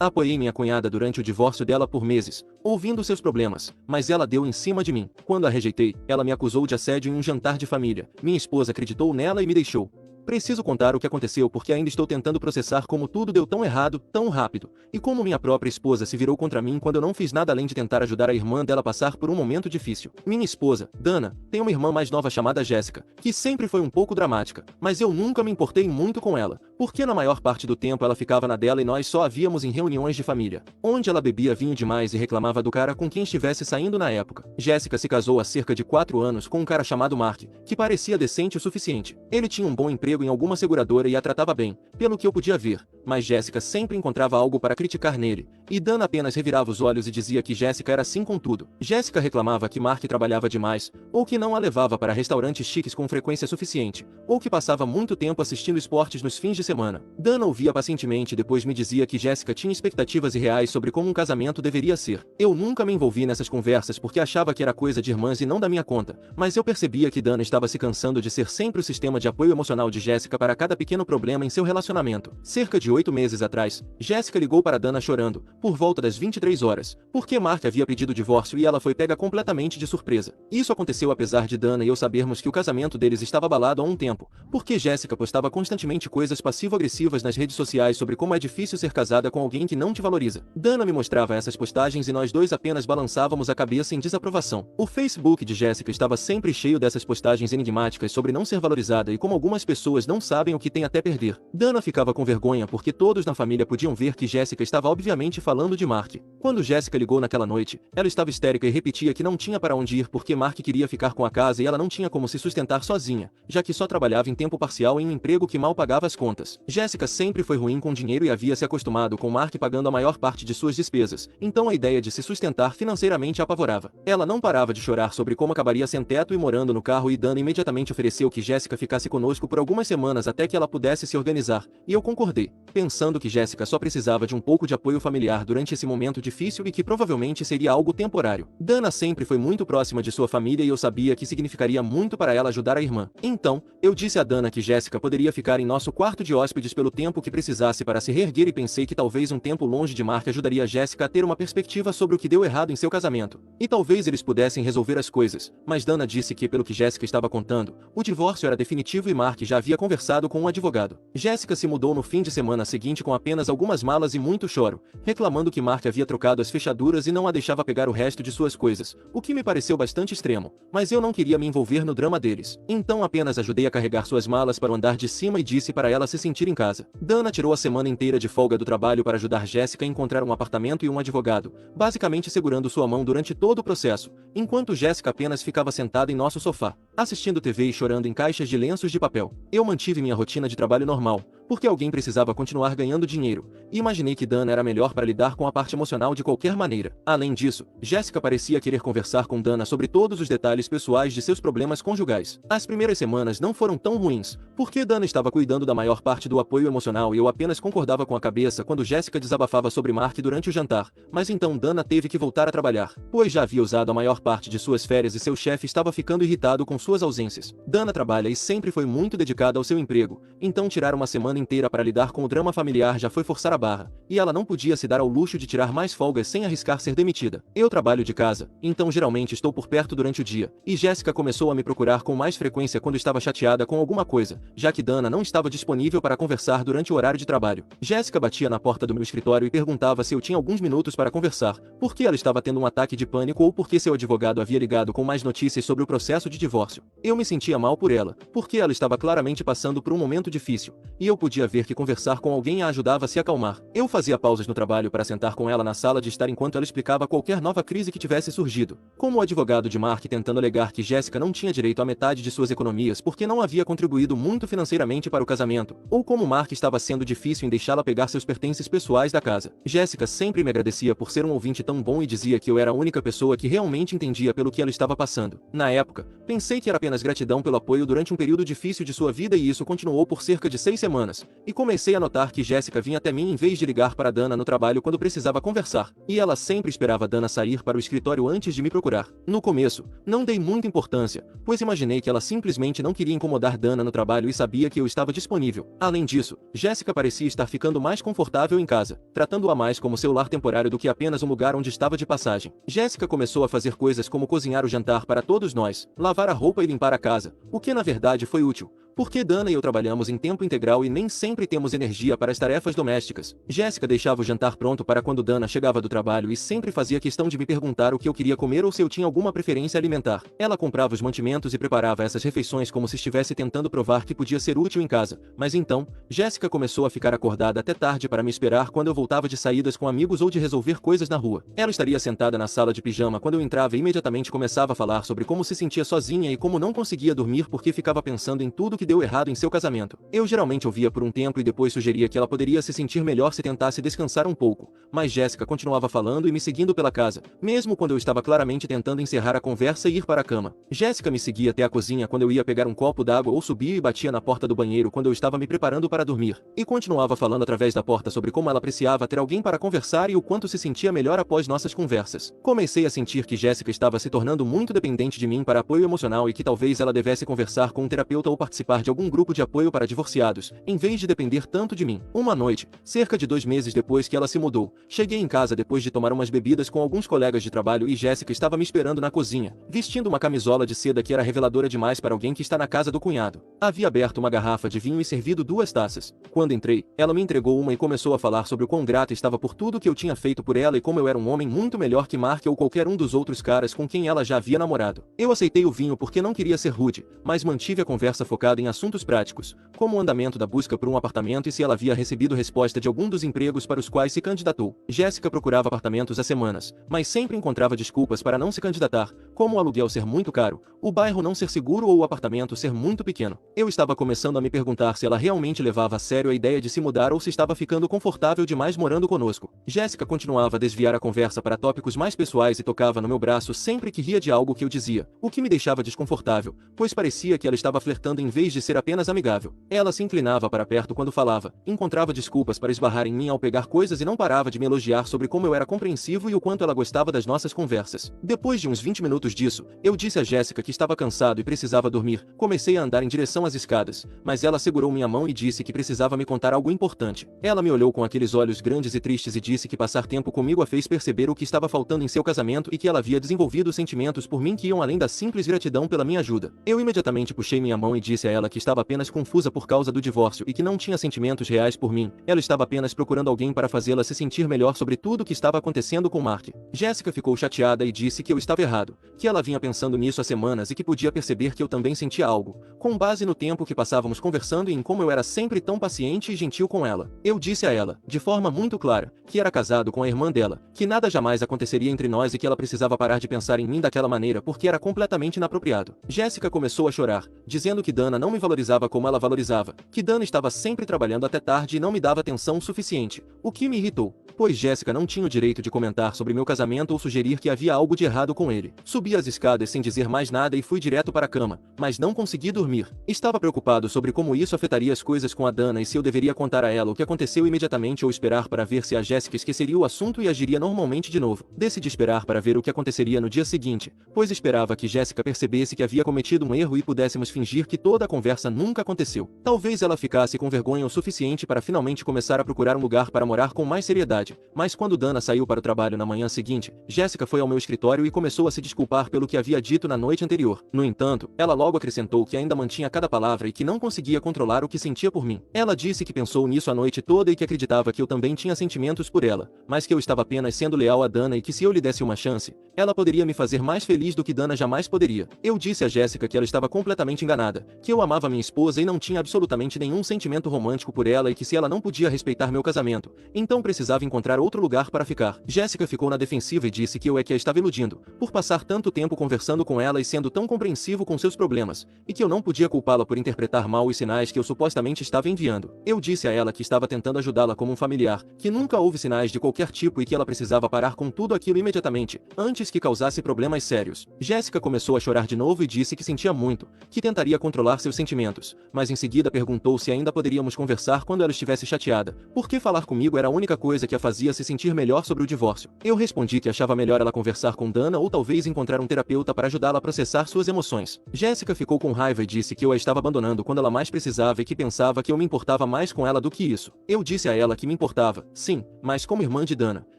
Apoiei minha cunhada durante o divórcio dela por meses, ouvindo seus problemas, mas ela deu em cima de mim. Quando a rejeitei, ela me acusou de assédio em um jantar de família. Minha esposa acreditou nela e me deixou. Preciso contar o que aconteceu porque ainda estou tentando processar como tudo deu tão errado, tão rápido, e como minha própria esposa se virou contra mim quando eu não fiz nada além de tentar ajudar a irmã dela a passar por um momento difícil. Minha esposa, Dana, tem uma irmã mais nova chamada Jéssica, que sempre foi um pouco dramática, mas eu nunca me importei muito com ela, porque na maior parte do tempo ela ficava na dela e nós só a víamos em reuniões de família, onde ela bebia vinho demais e reclamava do cara com quem estivesse saindo na época. Jéssica se casou há cerca de 4 anos com um cara chamado Mark, que parecia decente o suficiente. Ele tinha um bom emprego em alguma seguradora e a tratava bem, pelo que eu podia ver, mas Jéssica sempre encontrava algo para criticar nele, e Dana apenas revirava os olhos e dizia que Jéssica era assim com tudo. Jéssica reclamava que Mark trabalhava demais, ou que não a levava para restaurantes chiques com frequência suficiente, ou que passava muito tempo assistindo esportes nos fins de semana. Dana ouvia pacientemente e depois me dizia que Jéssica tinha expectativas irreais sobre como um casamento deveria ser. Eu nunca me envolvi nessas conversas porque achava que era coisa de irmãs e não da minha conta, mas eu percebia que Dana estava se cansando de ser sempre o sistema de apoio emocional de Jéssica para cada pequeno problema em seu relacionamento. Cerca de 8 meses atrás, Jéssica ligou para Dana chorando, por volta das 23 horas, porque Mark havia pedido divórcio e ela foi pega completamente de surpresa. Isso aconteceu apesar de Dana e eu sabermos que o casamento deles estava abalado há um tempo, porque Jéssica postava constantemente coisas passivo-agressivas nas redes sociais sobre como é difícil ser casada com alguém que não te valoriza. Dana me mostrava essas postagens e nós dois apenas balançávamos a cabeça em desaprovação. O Facebook de Jéssica estava sempre cheio dessas postagens enigmáticas sobre não ser valorizada e como algumas pessoas não sabem o que tem até perder. Dana ficava com vergonha porque todos na família podiam ver que Jéssica estava obviamente falando de Mark. Quando Jéssica ligou naquela noite, ela estava histérica e repetia que não tinha para onde ir porque Mark queria ficar com a casa e ela não tinha como se sustentar sozinha, já que só trabalhava em tempo parcial em um emprego que mal pagava as contas. Jéssica sempre foi ruim com dinheiro e havia se acostumado com Mark pagando a maior parte de suas despesas, então a ideia de se sustentar financeiramente a apavorava. Ela não parava de chorar sobre como acabaria sem teto e morando no carro, e Dana imediatamente ofereceu que Jéssica ficasse conosco por algumas semanas até que ela pudesse se organizar, e eu concordei, pensando que Jéssica só precisava de um pouco de apoio familiar durante esse momento difícil e que provavelmente seria algo temporário. Dana sempre foi muito próxima de sua família e eu sabia que significaria muito para ela ajudar a irmã. Então, eu disse a Dana que Jéssica poderia ficar em nosso quarto de hóspedes pelo tempo que precisasse para se reerguer e pensei que talvez um tempo longe de Mark ajudaria Jéssica a ter uma perspectiva sobre o que deu errado em seu casamento. E talvez eles pudessem resolver as coisas, mas Dana disse que, pelo que Jéssica estava contando, o divórcio era definitivo e Mark já havia conversado com um advogado. Jéssica se mudou no fim de semana seguinte com apenas algumas malas e muito choro, reclamando que Mark havia trocado as fechaduras e não a deixava pegar o resto de suas coisas, o que me pareceu bastante extremo, mas eu não queria me envolver no drama deles. Então apenas ajudei a carregar suas malas para o andar de cima e disse para ela se sentir em casa. Dana tirou a semana inteira de folga do trabalho para ajudar Jéssica a encontrar um apartamento e um advogado, basicamente segurando sua mão durante todo o processo, enquanto Jéssica apenas ficava sentada em nosso sofá, assistindo TV e chorando em caixas de lenços de papel. Eu mantive minha rotina de trabalho normal, porque alguém precisava continuar ganhando dinheiro, e imaginei que Dana era melhor para lidar com a parte emocional de qualquer maneira. Além disso, Jéssica parecia querer conversar com Dana sobre todos os detalhes pessoais de seus problemas conjugais. As primeiras semanas não foram tão ruins, porque Dana estava cuidando da maior parte do apoio emocional e eu apenas concordava com a cabeça quando Jéssica desabafava sobre Mark durante o jantar, mas então Dana teve que voltar a trabalhar, pois já havia usado a maior parte de suas férias e seu chefe estava ficando irritado com suas ausências. Dana trabalha e sempre foi muito dedicada ao seu emprego, então tirar uma semana inteira para lidar com o drama familiar já foi forçar a barra, e ela não podia se dar ao luxo de tirar mais folgas sem arriscar ser demitida. Eu trabalho de casa, então geralmente estou por perto durante o dia, e Jéssica começou a me procurar com mais frequência quando estava chateada com alguma coisa, já que Dana não estava disponível para conversar durante o horário de trabalho. Jéssica batia na porta do meu escritório e perguntava se eu tinha alguns minutos para conversar, porque ela estava tendo um ataque de pânico ou porque seu advogado havia ligado com mais notícias sobre o processo de divórcio. Eu me sentia mal por ela, porque ela estava claramente passando por um momento difícil, e eu podia ver que conversar com alguém a ajudava a se acalmar. Eu fazia pausas no trabalho para sentar com ela na sala de estar enquanto ela explicava qualquer nova crise que tivesse surgido, como o advogado de Mark tentando alegar que Jéssica não tinha direito à metade de suas economias porque não havia contribuído muito financeiramente para o casamento, ou como Mark estava sendo difícil em deixá-la pegar seus pertences pessoais da casa. Jéssica sempre me agradecia por ser um ouvinte tão bom e dizia que eu era a única pessoa que realmente entendia pelo que ela estava passando. Na época, pensei que que era apenas gratidão pelo apoio durante um período difícil de sua vida e isso continuou por cerca de 6 semanas. E comecei a notar que Jéssica vinha até mim em vez de ligar para Dana no trabalho quando precisava conversar. E ela sempre esperava Dana sair para o escritório antes de me procurar. No começo, não dei muita importância, pois imaginei que ela simplesmente não queria incomodar Dana no trabalho e sabia que eu estava disponível. Além disso, Jéssica parecia estar ficando mais confortável em casa, tratando-a mais como seu lar temporário do que apenas um lugar onde estava de passagem. Jéssica começou a fazer coisas como cozinhar o jantar para todos nós, lavar a roupa e limpar a casa, o que na verdade foi útil, porque Dana e eu trabalhamos em tempo integral e nem sempre temos energia para as tarefas domésticas. Jéssica deixava o jantar pronto para quando Dana chegava do trabalho e sempre fazia questão de me perguntar o que eu queria comer ou se eu tinha alguma preferência alimentar. Ela comprava os mantimentos e preparava essas refeições como se estivesse tentando provar que podia ser útil em casa. Mas então, Jéssica começou a ficar acordada até tarde para me esperar quando eu voltava de saídas com amigos ou de resolver coisas na rua. Ela estaria sentada na sala de pijama quando eu entrava e imediatamente começava a falar sobre como se sentia sozinha e como não conseguia dormir porque ficava pensando em tudo que deu errado em seu casamento. Eu geralmente ouvia por um tempo e depois sugeria que ela poderia se sentir melhor se tentasse descansar um pouco, mas Jéssica continuava falando e me seguindo pela casa, mesmo quando eu estava claramente tentando encerrar a conversa e ir para a cama. Jéssica me seguia até a cozinha quando eu ia pegar um copo d'água ou subia e batia na porta do banheiro quando eu estava me preparando para dormir, e continuava falando através da porta sobre como ela apreciava ter alguém para conversar e o quanto se sentia melhor após nossas conversas. Comecei a sentir que Jéssica estava se tornando muito dependente de mim para apoio emocional e que talvez ela devesse conversar com um terapeuta ou participar de algum grupo de apoio para divorciados, em vez de depender tanto de mim. Uma noite, cerca de 2 meses depois que ela se mudou, cheguei em casa depois de tomar umas bebidas com alguns colegas de trabalho e Jéssica estava me esperando na cozinha, vestindo uma camisola de seda que era reveladora demais para alguém que está na casa do cunhado. Havia aberto uma garrafa de vinho e servido 2 taças. Quando entrei, ela me entregou uma e começou a falar sobre o quão grata estava por tudo que eu tinha feito por ela e como eu era um homem muito melhor que Mark ou qualquer um dos outros caras com quem ela já havia namorado. Eu aceitei o vinho porque não queria ser rude, mas mantive a conversa focada em assuntos práticos, como o andamento da busca por um apartamento e se ela havia recebido resposta de algum dos empregos para os quais se candidatou. Jéssica procurava apartamentos há semanas, mas sempre encontrava desculpas para não se candidatar, como o aluguel ser muito caro, o bairro não ser seguro ou o apartamento ser muito pequeno. Eu estava começando a me perguntar se ela realmente levava a sério a ideia de se mudar ou se estava ficando confortável demais morando conosco. Jéssica continuava a desviar a conversa para tópicos mais pessoais e tocava no meu braço sempre que ria de algo que eu dizia, o que me deixava desconfortável, pois parecia que ela estava flertando em vez de ser apenas amigável. Ela se inclinava para perto quando falava, encontrava desculpas para esbarrar em mim ao pegar coisas e não parava de me elogiar sobre como eu era compreensivo e o quanto ela gostava das nossas conversas. Depois de uns 20 minutos disso, eu disse a Jéssica que estava cansado e precisava dormir. Comecei a andar em direção às escadas, mas ela segurou minha mão e disse que precisava me contar algo importante. Ela me olhou com aqueles olhos grandes e tristes e disse que passar tempo comigo a fez perceber o que estava faltando em seu casamento e que ela havia desenvolvido sentimentos por mim que iam além da simples gratidão pela minha ajuda. Eu imediatamente puxei minha mão e disse a ela que estava apenas confusa por causa do divórcio e que não tinha sentimentos reais por mim. Ela estava apenas procurando alguém para fazê-la se sentir melhor sobre tudo o que estava acontecendo com Mark. Jéssica ficou chateada e disse que eu estava errado, que ela vinha pensando nisso há semanas e que podia perceber que eu também sentia algo, com base no tempo que passávamos conversando e em como eu era sempre tão paciente e gentil com ela. Eu disse a ela, de forma muito clara, que era casado com a irmã dela, que nada jamais aconteceria entre nós e que ela precisava parar de pensar em mim daquela maneira porque era completamente inapropriado. Jéssica começou a chorar, dizendo que Dana não me valorizava como ela valorizava, que Dana estava sempre trabalhando até tarde e não me dava atenção suficiente, o que me irritou, pois Jéssica não tinha o direito de comentar sobre meu casamento ou sugerir que havia algo de errado com ele. Subi as escadas sem dizer mais nada e fui direto para a cama, mas não consegui dormir. Estava preocupado sobre como isso afetaria as coisas com a Dana e se eu deveria contar a ela o que aconteceu imediatamente ou esperar para ver se a Jéssica esqueceria o assunto e agiria normalmente de novo. Decidi esperar para ver o que aconteceria no dia seguinte, pois esperava que Jéssica percebesse que havia cometido um erro e pudéssemos fingir que toda a conversa nunca aconteceu. Talvez ela ficasse com vergonha o suficiente para finalmente começar a procurar um lugar para morar com mais seriedade, mas quando Dana saiu para o trabalho na manhã seguinte, Jéssica foi ao meu escritório e começou a se desculpar pelo que havia dito na noite anterior. No entanto, ela logo acrescentou que ainda mantinha cada palavra e que não conseguia controlar o que sentia por mim. Ela disse que pensou nisso a noite toda e que acreditava que eu também tinha sentimentos por ela, mas que eu estava apenas sendo leal a Dana e que se eu lhe desse uma chance, ela poderia me fazer mais feliz do que Dana jamais poderia. Eu disse a Jéssica que ela estava completamente enganada, que eu amava minha esposa e não tinha absolutamente nenhum sentimento romântico por ela e que se ela não podia respeitar meu casamento, então precisava encontrar encontrar outro lugar para ficar. Jéssica ficou na defensiva e disse que eu é que a estava iludindo, por passar tanto tempo conversando com ela e sendo tão compreensivo com seus problemas, e que eu não podia culpá-la por interpretar mal os sinais que eu supostamente estava enviando. Eu disse a ela que estava tentando ajudá-la como um familiar, que nunca houve sinais de qualquer tipo e que ela precisava parar com tudo aquilo imediatamente, antes que causasse problemas sérios. Jéssica começou a chorar de novo e disse que sentia muito, que tentaria controlar seus sentimentos, mas em seguida perguntou se ainda poderíamos conversar quando ela estivesse chateada, porque falar comigo era a única coisa que a fazia se sentir melhor sobre o divórcio. Eu respondi que achava melhor ela conversar com Dana ou talvez encontrar um terapeuta para ajudá-la a processar suas emoções. Jéssica ficou com raiva e disse que eu a estava abandonando quando ela mais precisava e que pensava que eu me importava mais com ela do que isso. Eu disse a ela que me importava, sim, mas como irmã de Dana,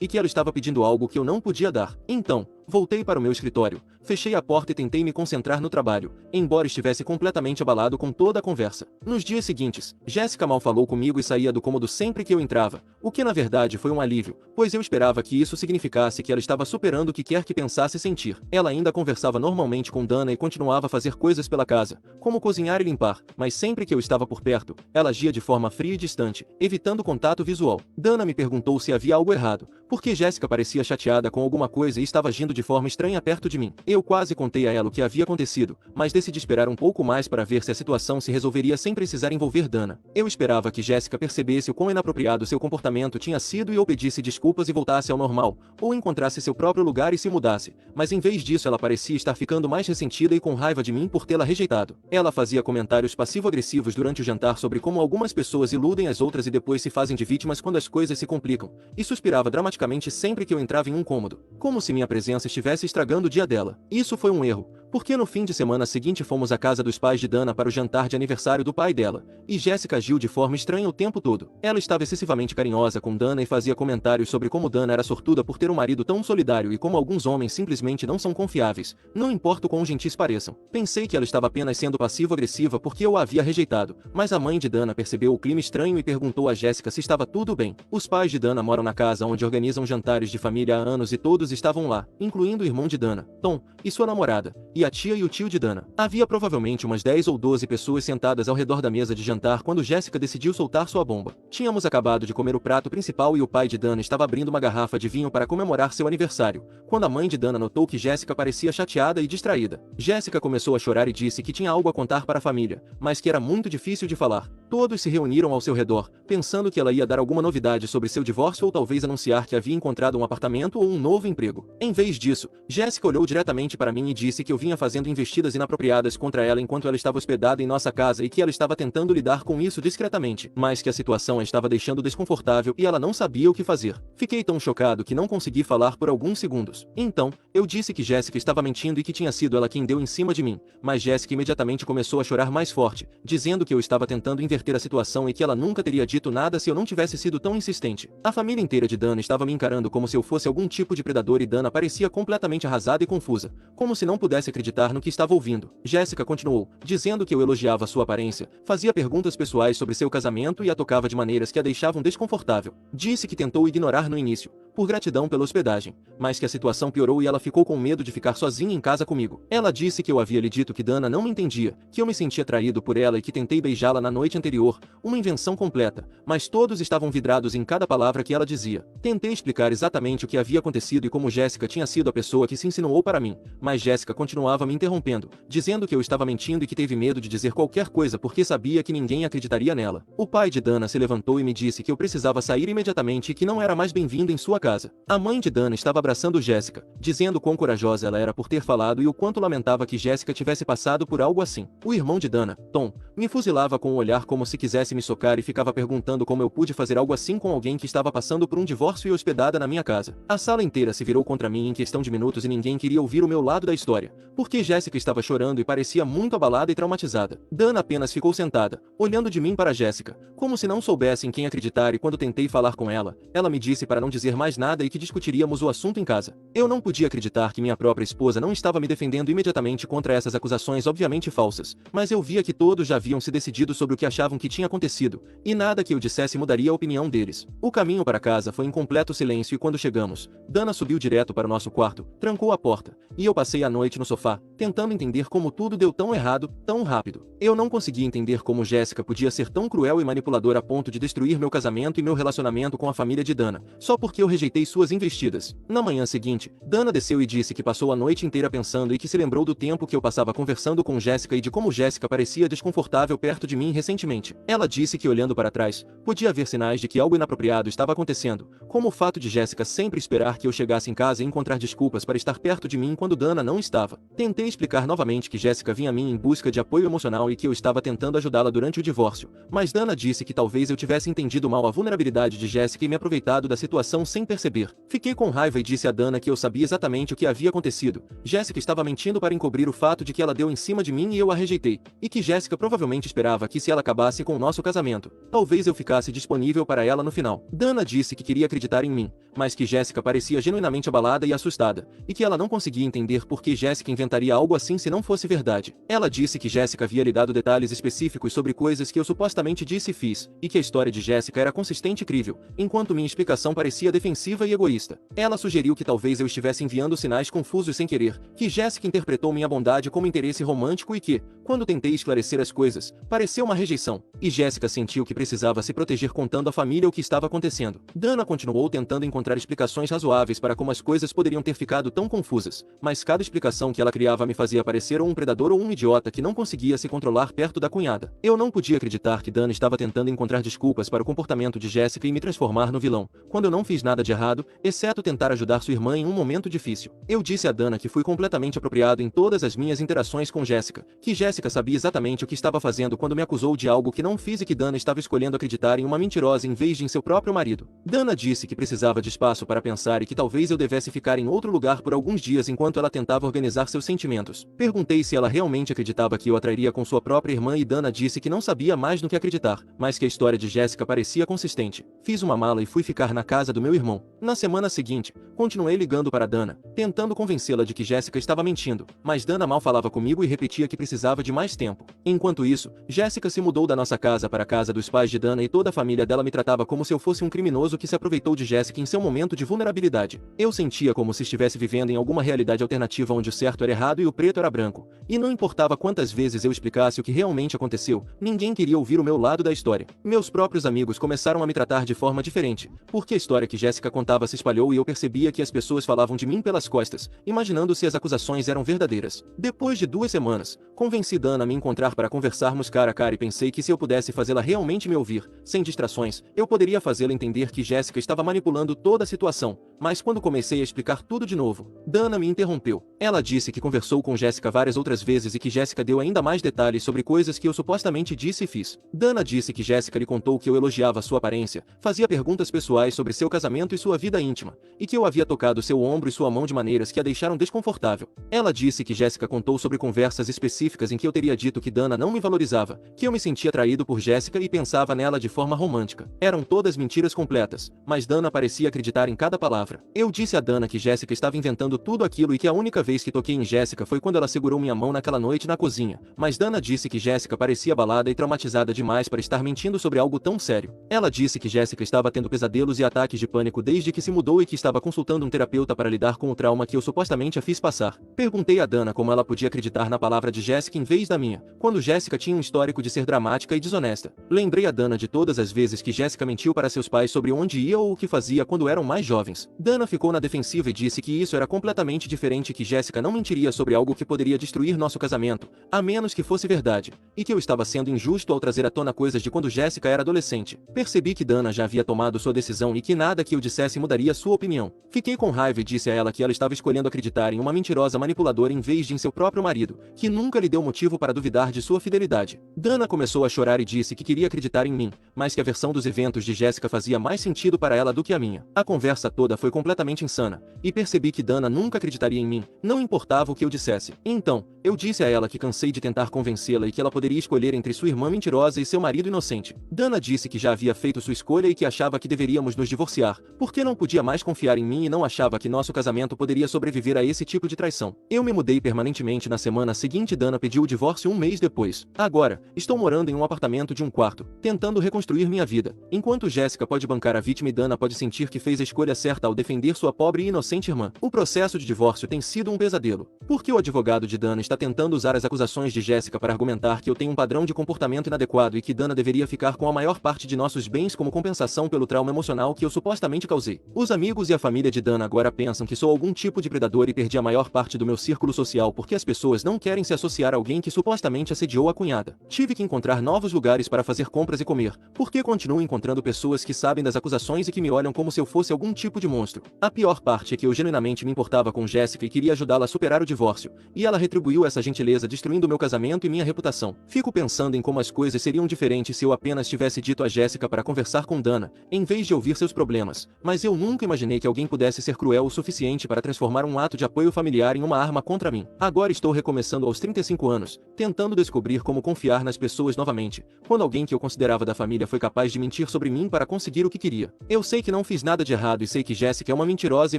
e que ela estava pedindo algo que eu não podia dar. Então, voltei para o meu escritório, fechei a porta e tentei me concentrar no trabalho, embora estivesse completamente abalado com toda a conversa. Nos dias seguintes, Jéssica mal falou comigo e saía do cômodo sempre que eu entrava, o que na verdade foi um alívio, pois eu esperava que isso significasse que ela estava superando o que quer que pensasse sentir. Ela ainda conversava normalmente com Dana e continuava a fazer coisas pela casa, como cozinhar e limpar, mas sempre que eu estava por perto, ela agia de forma fria e distante, evitando contato visual. Dana me perguntou se havia algo errado, porque Jéssica parecia chateada com alguma coisa e estava agindo de forma estranha perto de mim. Eu quase contei a ela o que havia acontecido, mas decidi esperar um pouco mais para ver se a situação se resolveria sem precisar envolver Dana. Eu esperava que Jéssica percebesse o quão inapropriado seu comportamento tinha sido e ou pedisse desculpas e voltasse ao normal, ou encontrasse seu próprio lugar e se mudasse, mas em vez disso ela parecia estar ficando mais ressentida e com raiva de mim por tê-la rejeitado. Ela fazia comentários passivo-agressivos durante o jantar sobre como algumas pessoas iludem as outras e depois se fazem de vítimas quando as coisas se complicam, e suspirava dramaticamente sempre que eu entrava em um cômodo, como se minha presença estivesse estragando o dia dela. Isso foi um erro, porque no fim de semana seguinte fomos à casa dos pais de Dana para o jantar de aniversário do pai dela, e Jéssica agiu de forma estranha o tempo todo. Ela estava excessivamente carinhosa com Dana e fazia comentários sobre como Dana era sortuda por ter um marido tão solidário e como alguns homens simplesmente não são confiáveis, não importa o quão gentis pareçam. Pensei que ela estava apenas sendo passivo-agressiva porque eu a havia rejeitado, mas a mãe de Dana percebeu o clima estranho e perguntou a Jéssica se estava tudo bem. Os pais de Dana moram na casa onde organizam jantares de família há anos e todos estavam lá, incluindo o irmão de Dana, Tom, e sua namorada, e a tia e o tio de Dana. Havia provavelmente umas 10 ou 12 pessoas sentadas ao redor da mesa de jantar quando Jéssica decidiu soltar sua bomba. Tínhamos acabado de comer o prato principal e o pai de Dana estava abrindo uma garrafa de vinho para comemorar seu aniversário, quando a mãe de Dana notou que Jéssica parecia chateada e distraída. Jéssica começou a chorar e disse que tinha algo a contar para a família, mas que era muito difícil de falar. Todos se reuniram ao seu redor, pensando que ela ia dar alguma novidade sobre seu divórcio ou talvez anunciar que havia encontrado um apartamento ou um novo emprego. Em vez disso, Jéssica olhou diretamente para mim e disse que eu vinha fazendo investidas inapropriadas contra ela enquanto ela estava hospedada em nossa casa e que ela estava tentando lidar com isso discretamente, mas que a situação a estava deixando desconfortável e ela não sabia o que fazer. Fiquei tão chocado que não consegui falar por alguns segundos. Então, eu disse que Jéssica estava mentindo e que tinha sido ela quem deu em cima de mim, mas Jéssica imediatamente começou a chorar mais forte, dizendo que eu estava tentando inverter a situação e que ela nunca teria dito nada se eu não tivesse sido tão insistente. A família inteira de Dana estava me encarando como se eu fosse algum tipo de predador e Dana parecia completamente arrasada e confusa, como se não pudesse acreditar no que estava ouvindo. Jéssica continuou, dizendo que eu elogiava sua aparência, fazia perguntas pessoais sobre seu casamento e a tocava de maneiras que a deixavam desconfortável. Disse que tentou ignorar no início, por gratidão pela hospedagem, mas que a situação piorou e ela ficou com medo de ficar sozinha em casa comigo. Ela disse que eu havia lhe dito que Dana não me entendia, que eu me sentia traído por ela e que tentei beijá-la na noite anterior, uma invenção completa, mas todos estavam vidrados em cada palavra que ela dizia. Tentei explicar exatamente o que havia acontecido e como Jéssica tinha sido a pessoa que se insinuou para mim, mas Jéssica continuava me interrompendo, dizendo que eu estava mentindo e que teve medo de dizer qualquer coisa porque sabia que ninguém acreditaria nela. O pai de Dana se levantou e me disse que eu precisava sair imediatamente e que não era mais bem-vindo em sua casa. A mãe de Dana estava abraçando Jéssica, dizendo quão corajosa ela era por ter falado e o quanto lamentava que Jéssica tivesse passado por algo assim. O irmão de Dana, Tom, me fuzilava com um olhar como se quisesse me socar e ficava perguntando como eu pude fazer algo assim com alguém que estava passando por um divórcio e hospedada na minha casa. A sala inteira se virou contra mim em questão de minutos e ninguém queria ouvir o meu lado da história, porque Jéssica estava chorando e parecia muito abalada e traumatizada. Dana apenas ficou sentada, olhando de mim para Jéssica, como se não soubesse em quem acreditar, e quando tentei falar com ela, ela me disse para não dizer mais mais nada e que discutiríamos o assunto em casa. Eu não podia acreditar que minha própria esposa não estava me defendendo imediatamente contra essas acusações obviamente falsas, mas eu via que todos já haviam se decidido sobre o que achavam que tinha acontecido, e nada que eu dissesse mudaria a opinião deles. O caminho para casa foi em completo silêncio e quando chegamos, Dana subiu direto para o nosso quarto, trancou a porta, e eu passei a noite no sofá, tentando entender como tudo deu tão errado, tão rápido. Eu não conseguia entender como Jéssica podia ser tão cruel e manipuladora a ponto de destruir meu casamento e meu relacionamento com a família de Dana, só porque eu rejeitei suas investidas. Na manhã seguinte, Dana desceu e disse que passou a noite inteira pensando e que se lembrou do tempo que eu passava conversando com Jéssica e de como Jéssica parecia desconfortável perto de mim recentemente. Ela disse que olhando para trás, podia haver sinais de que algo inapropriado estava acontecendo, como o fato de Jéssica sempre esperar que eu chegasse em casa e encontrar desculpas para estar perto de mim quando Dana não estava. Tentei explicar novamente que Jéssica vinha a mim em busca de apoio emocional e que eu estava tentando ajudá-la durante o divórcio, mas Dana disse que talvez eu tivesse entendido mal a vulnerabilidade de Jéssica e me aproveitado da situação sem perceber. Fiquei com raiva e disse a Dana que eu sabia exatamente o que havia acontecido. Jéssica estava mentindo para encobrir o fato de que ela deu em cima de mim e eu a rejeitei, e que Jéssica provavelmente esperava que se ela acabasse com o nosso casamento, talvez eu ficasse disponível para ela no final. Dana disse que queria acreditar em mim, mas que Jéssica parecia genuinamente abalada e assustada, e que ela não conseguia entender por que Jéssica inventaria algo assim se não fosse verdade. Ela disse que Jéssica havia lhe dado detalhes específicos sobre coisas que eu supostamente disse e fiz, e que a história de Jéssica era consistente e crível, enquanto minha explicação parecia defensiva e egoísta. Ela sugeriu que talvez eu estivesse enviando sinais confusos sem querer, que Jéssica interpretou minha bondade como interesse romântico e que, quando tentei esclarecer as coisas, pareceu uma rejeição, e Jéssica sentiu que precisava se proteger contando à família o que estava acontecendo. Dana continuou tentando encontrar explicações razoáveis para como as coisas poderiam ter ficado tão confusas, mas cada explicação que ela criava me fazia parecer ou um predador ou um idiota que não conseguia se controlar perto da cunhada. Eu não podia acreditar que Dana estava tentando encontrar desculpas para o comportamento de Jéssica e me transformar no vilão, quando eu não fiz nada de errado, exceto tentar ajudar sua irmã em um momento difícil. Eu disse a Dana que fui completamente apropriado em todas as minhas interações com Jéssica, que Jéssica sabia exatamente o que estava fazendo quando me acusou de algo que não fiz e que Dana estava escolhendo acreditar em uma mentirosa em vez de em seu próprio marido. Dana disse que precisava de espaço para pensar e que talvez eu devesse ficar em outro lugar por alguns dias enquanto ela tentava organizar seus sentimentos. Perguntei se ela realmente acreditava que eu a trairia com sua própria irmã e Dana disse que não sabia mais no que acreditar, mas que a história de Jéssica parecia consistente. Fiz uma mala e fui ficar na casa do meu irmão. Na semana seguinte, continuei ligando para Dana, tentando convencê-la de que Jéssica estava mentindo, mas Dana mal falava comigo e repetia que precisava de mais tempo. Enquanto isso, Jéssica se mudou da nossa casa para a casa dos pais de Dana e toda a família dela me tratava como se eu fosse um criminoso que se aproveitou de Jéssica em seu momento de vulnerabilidade. Eu sentia como se estivesse vivendo em alguma realidade alternativa onde o certo era errado e o preto era branco. E não importava quantas vezes eu explicasse o que realmente aconteceu, ninguém queria ouvir o meu lado da história. Meus próprios amigos começaram a me tratar de forma diferente, porque a história que Jéssica contava se espalhou e eu percebia que as pessoas falavam de mim pelas costas, imaginando se as acusações eram verdadeiras. Depois de 2 semanas, convenci Dana a me encontrar para conversarmos cara a cara e pensei que se eu pudesse fazê-la realmente me ouvir, sem distrações, eu poderia fazê-la entender que Jéssica estava manipulando toda a situação. Mas quando comecei a explicar tudo de novo, Dana me interrompeu. Ela disse que conversou com Jéssica várias outras vezes e que Jéssica deu ainda mais detalhes sobre coisas que eu supostamente disse e fiz. Dana disse que Jéssica lhe contou que eu elogiava sua aparência, fazia perguntas pessoais sobre seu casamento e sua vida íntima, e que eu havia tocado seu ombro e sua mão de maneiras que a deixaram desconfortável. Ela disse que Jéssica contou sobre conversas específicas em que eu teria dito que Dana não me valorizava, que eu me sentia atraído por Jéssica e pensava nela de forma romântica. Eram todas mentiras completas, mas Dana parecia acreditar em cada palavra. Eu disse a Dana que Jéssica estava inventando tudo aquilo e que a única vez que toquei em Jéssica foi quando ela segurou minha mão naquela noite na cozinha, mas Dana disse que Jéssica parecia abalada e traumatizada demais para estar mentindo sobre algo tão sério. Ela disse que Jéssica estava tendo pesadelos e ataques de pânico desde que se mudou e que estava consultando um terapeuta para lidar com o trauma que eu supostamente a fiz passar. Perguntei a Dana como ela podia acreditar na palavra de Jéssica em vez da minha, quando Jéssica tinha um histórico de ser dramática e desonesta. Lembrei a Dana de todas as vezes que Jéssica mentiu para seus pais sobre onde ia ou o que fazia quando eram mais jovens. Dana ficou na defensiva e disse que isso era completamente diferente e que Jéssica não mentiria sobre algo que poderia destruir nosso casamento, a menos que fosse verdade, e que eu estava sendo injusto ao trazer à tona coisas de quando Jéssica era adolescente. Percebi que Dana já havia tomado sua decisão e que nada que eu dissesse mudaria sua opinião. Fiquei com raiva e disse a ela que ela estava escolhendo acreditar em uma mentirosa manipuladora em vez de em seu próprio marido, que nunca lhe deu motivo para duvidar de sua fidelidade. Dana começou a chorar e disse que queria acreditar em mim, mas que a versão dos eventos de Jéssica fazia mais sentido para ela do que a minha. A conversa toda foi completamente insana, e percebi que Dana nunca acreditaria em mim, não importava o que eu dissesse. Então, eu disse a ela que cansei de tentar convencê-la e que ela poderia escolher entre sua irmã mentirosa e seu marido inocente. Dana disse que já havia feito sua escolha e que achava que deveríamos nos divorciar, porque não podia mais confiar em mim e não achava que nosso casamento poderia sobreviver a esse tipo de traição. Eu me mudei permanentemente na semana seguinte. Dana pediu o divórcio um mês depois. Agora, estou morando em um apartamento de um quarto, tentando reconstruir minha vida. Enquanto Jéssica pode bancar a vítima e Dana pode sentir que fez a escolha certa ao defender sua pobre e inocente irmã. O processo de divórcio tem sido um pesadelo, porque o advogado de Dana está tentando usar as acusações de Jéssica para argumentar que eu tenho um padrão de comportamento inadequado e que Dana deveria ficar com a maior parte de nossos bens como compensação pelo trauma emocional que eu supostamente causei. Os amigos e a família de Dana agora pensam que sou algum tipo de predador e perdi a maior parte do meu círculo social porque as pessoas não querem se associar a alguém que supostamente assediou a cunhada. Tive que encontrar novos lugares para fazer compras e comer, porque continuo encontrando pessoas que sabem das acusações e que me olham como se eu fosse algum tipo de monstro. A pior parte é que eu genuinamente me importava com Jéssica e queria ajudá-la a superar o divórcio, e ela retribuiu essa gentileza destruindo meu casamento e minha reputação. Fico pensando em como as coisas seriam diferentes se eu apenas tivesse dito a Jéssica para conversar com Dana, em vez de ouvir seus problemas, mas eu nunca imaginei que alguém pudesse ser cruel o suficiente para transformar um ato de apoio familiar em uma arma contra mim. Agora estou recomeçando aos 35 anos, tentando descobrir como confiar nas pessoas novamente, quando alguém que eu considerava da família foi capaz de mentir sobre mim para conseguir o que queria. Eu sei que não fiz nada de errado e sei que Jéssica é uma mentirosa e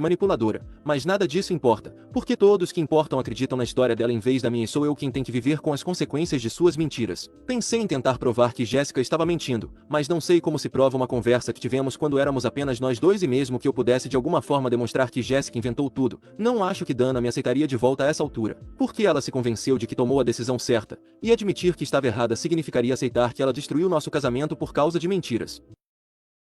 manipuladora, mas nada disso importa, porque todos que importam acreditam na história dela em vez da minha e sou eu quem tem que viver com as consequências de suas mentiras. Pensei em tentar provar que Jéssica estava mentindo, mas não sei como se prova uma conversa que tivemos quando éramos apenas nós dois e mesmo que eu pudesse de alguma forma demonstrar que Jéssica inventou tudo, não acho que Dana me aceitaria de volta a essa altura, porque ela se convenceu de que tomou a decisão certa, e admitir que estava errada significaria aceitar que ela destruiu nosso casamento por causa de mentiras.